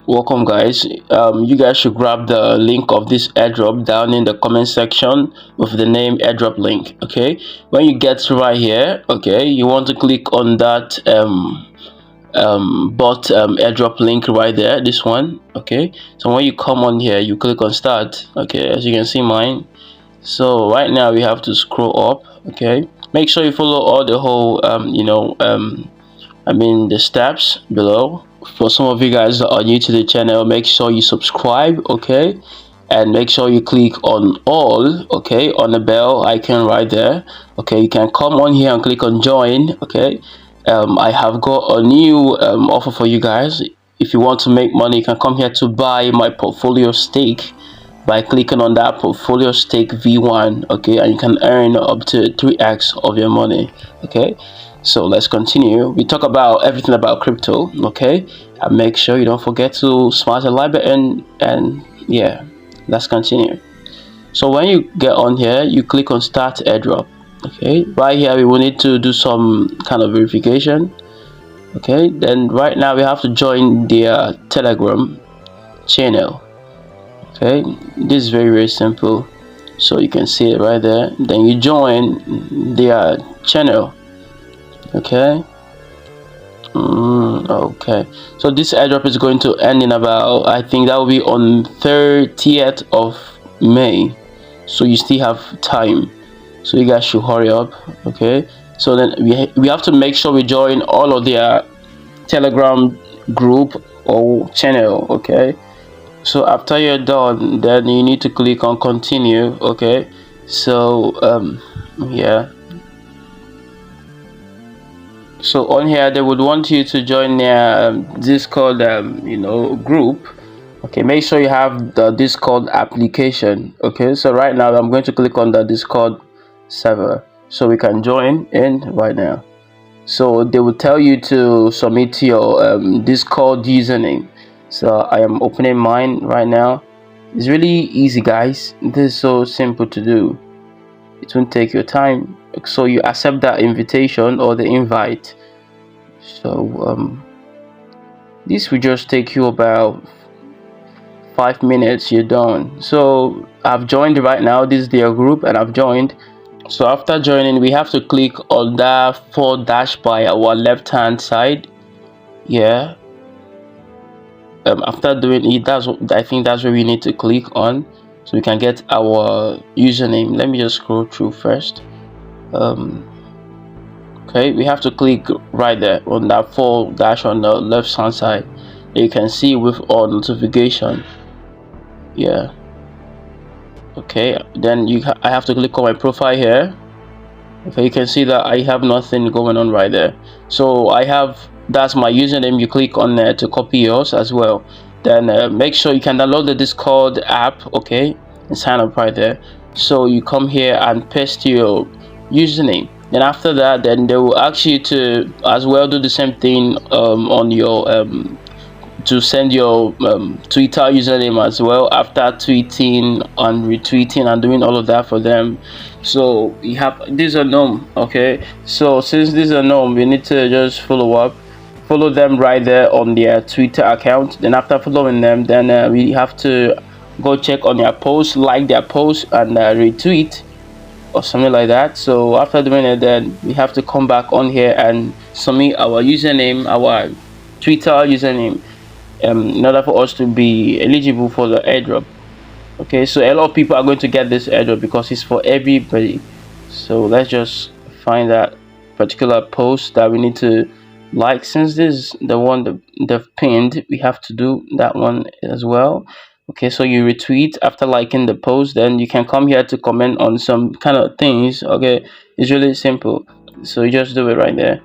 Welcome guys. You guys should grab the link of this airdrop down in the comment section with the name airdrop link. Okay, when you get to right here, okay, you want to click on that bot airdrop link right there, this one. Okay, so when you come on here, you click on start. Okay, as you can see mine. So right now we have to scroll up. Okay, make sure you follow all the whole the steps below. For some of you guys that are new to the channel, make sure you subscribe, okay, and make sure you click on all, okay, on the bell icon right there. Okay, you can come on here and click on join. Okay, I have got a new offer for you guys. If you want to make money, you can come here to buy my portfolio stake by clicking on that portfolio stake V1. Okay, and you can earn up to 3x of your money. Okay, so let's continue. We talk about everything about crypto. Okay, and make sure you don't forget to smash the like button, and yeah, let's continue. So when you get on here, you click on start airdrop. Okay, right here we will need to do some kind of verification. Okay, then right now we have to join their Telegram channel. Okay, this is very simple, so you can see it right there. Then you join their channel. Okay, okay, so this airdrop is going to end in about, I think that will be on 30th of May, so you still have time, so you guys should hurry up. Okay, so then we have to make sure we join all of their Telegram group or channel. Okay, so after you're done, then you need to click on continue. Okay, so yeah, so on here they would want you to join their Discord group. Okay, make sure you have the Discord application. Okay, so right now I'm going to click on the Discord server so we can join in right now. So they will tell you to submit your Discord username. So I am opening mine right now. It's really easy, guys. This is so simple to do. It won't take your time. So you accept that invitation or the invite. So this will just take you about 5 minutes. You're done. So I've joined right now. This is their group and I've joined. So after joining, we have to click on that 4 dash by our left hand side. Yeah, after doing it, I think that's where we need to click on, so we can get our username. Let me just scroll through first. Okay, we have to click right there on that 4 dash on the left hand side. You can see with our notification. Yeah, okay, then I have to click on my profile here. Okay, you can see that I have nothing going on right there. So that's my username. You click on there to copy yours as well. Then make sure you can download the Discord app, okay, and sign up right there. So you come here and paste your username. Then after that, then they will ask you to as well do the same thing on your to send your Twitter username as well, after tweeting and retweeting and doing all of that for them. So we have this is a norm. Okay, so since this is a norm, we need to just follow them right there on their Twitter account. Then after following them, then we have to go check on their post, like their post, and retweet or something like that. So after doing it, then we have to come back on here and submit our username, our Twitter username, in order for us to be eligible for the airdrop. Okay, so a lot of people are going to get this airdrop because it's for everybody. So let's just find that particular post that we need to like. Since this is the one they've pinned, we have to do that one as well. Okay, so you retweet after liking the post, then you can come here to comment on some kind of things. Okay, it's really simple, so you just do it right there.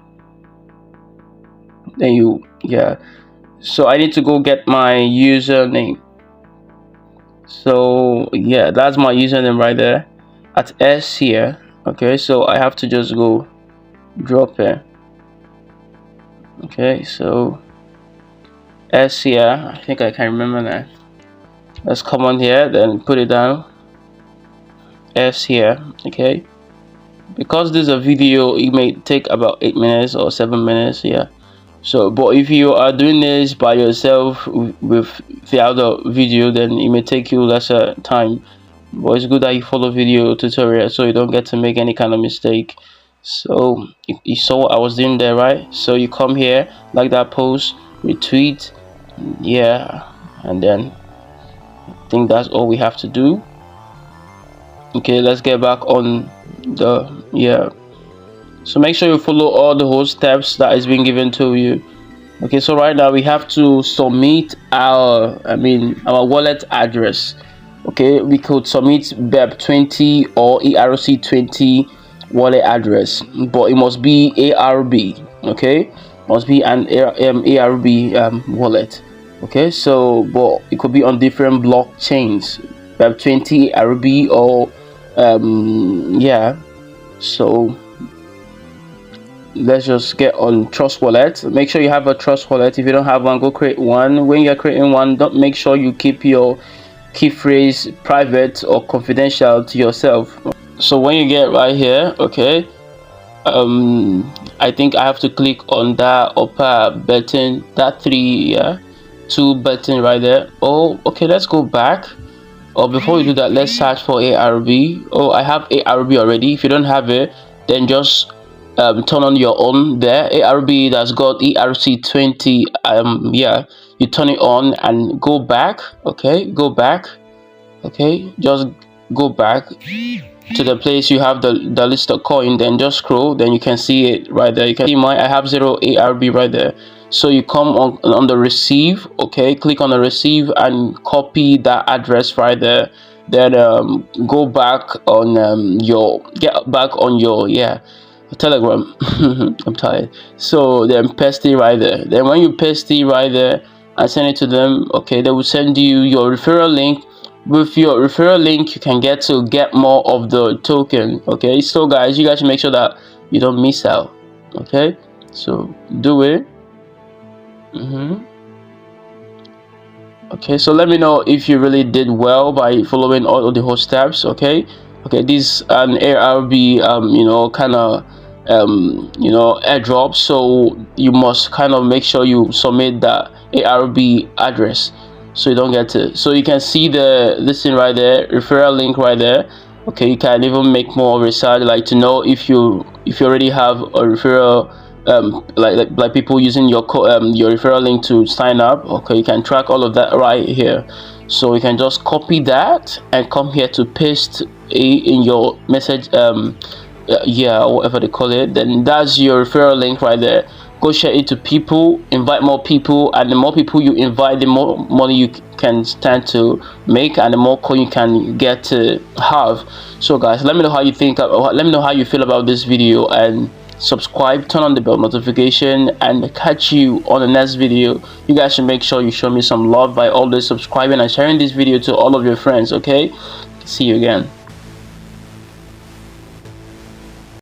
Then so I need to go get my username. So yeah, that's my username right there at S here. Okay, so I have to just go drop it. Okay, so S here, I think I can remember that. Let's come on here, then put it down. S here. Okay, because this is a video, it may take about 8 minutes or 7 minutes. Yeah, So but if you are doing this by yourself without a video, then it may take you lesser time, but it's good that you follow video tutorial so you don't get to make any kind of mistake. So you saw what I was doing there, right? So you come here, like that post, retweet, yeah, and then I think that's all we have to do. Okay, let's get back on the so make sure you follow all the whole steps that is being given to you. Okay, so right now we have to submit our wallet address. Okay, we could submit BEP20 or ERC20 wallet address, but it must be ARB. Okay, must be an ARB wallet. Okay, so but it could be on different blockchains, BEP20 ARB or yeah. So let's just get on Trust Wallet. Make sure you have a Trust Wallet. If you don't have one, go create one. When you're creating one, don't make sure you keep your key phrase private or confidential to yourself. So when you get right here, okay, I think I have to click on that upper button, that two button right there. Oh, okay, let's go back. Or before we do that, let's search for ARB. Oh, I have ARB already. If you don't have it, then just turn on your own there. ARB that's got ERC20, yeah, you turn it on and go back. Okay, go back. Okay, just go back to the place you have the list of coin, then just scroll, then you can see it right there. You can see mine, I have 0 ARB right there. So you come on the receive. Okay, click on the receive and copy that address right there, then go back on get back on your Telegram. I'm tired. So then paste it right there. Then when you paste it right there and send it to them, okay, they will send you your referral link. With your referral link, you can get more of the token. Okay, so guys, you guys should make sure that you don't miss out. Okay, so do it. Okay, so let me know if you really did well by following all of the whole steps. Okay, this an ARB kind of airdrop, so you must kind of make sure you submit the ARB address so you don't get it. So you can see this thing right there, referral link right there. Okay, you can even make more research, like to know if you already have a referral, like people using your referral link to sign up. Okay, you can track all of that right here. So you can just copy that and come here to paste in your message, yeah, whatever they call it. Then that's your referral link right there. Go share it to people, invite more people, and the more people you invite, the more money you can stand to make, and the more coin you can get to have. So guys, let me know how you think, let me know how you feel about this video, and subscribe, turn on the bell notification, and catch you on the next video. You guys should make sure you show me some love by always subscribing and sharing this video to all of your friends. Okay, see you again.